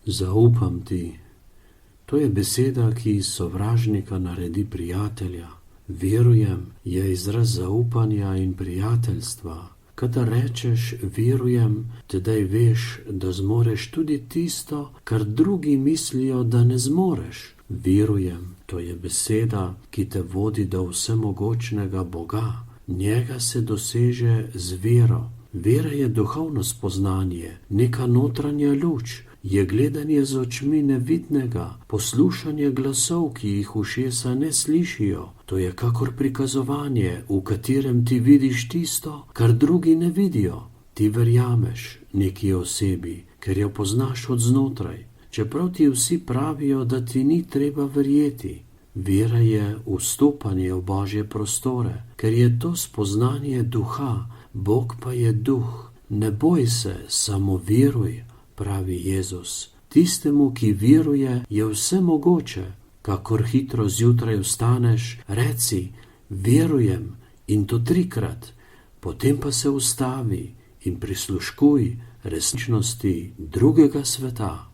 Zaupam ti. To je beseda, ki iz sovražnika naredi prijatelja. Verujem je izraz zaupanja in prijateljstva. Kadar rečeš verujem, tedaj veš, da zmoreš tudi tisto, kar drugi mislijo, da ne zmoreš. Verujem, to je beseda, ki te vodi do vsemogočnega Boga. Njega se doseže z vero. Vera je duhovno spoznanje, neka notranja luč, je gledanje z očmi nevidnega, poslušanje glasov, ki jih ušesa ne slišijo. To je kakor prikazovanje, v katerem ti vidiš tisto, kar drugi ne vidijo. Ti verjameš neki osebi, ker jo poznaš od znotraj, čeprav ti vsi pravijo, da ti ni treba verjeti. Vera je vstopanje v Božje prostore, ker je to spoznanje duha, Bog pa je duh. Ne boj se, samo veruj, pravi Jezus. Tistemu, ki veruje, je vse mogoče. Kakor hitro zjutraj vstaneš, reci, verujem, in to 3-krat. Potem pa se ustavi in prisluškuj resničnosti drugega sveta.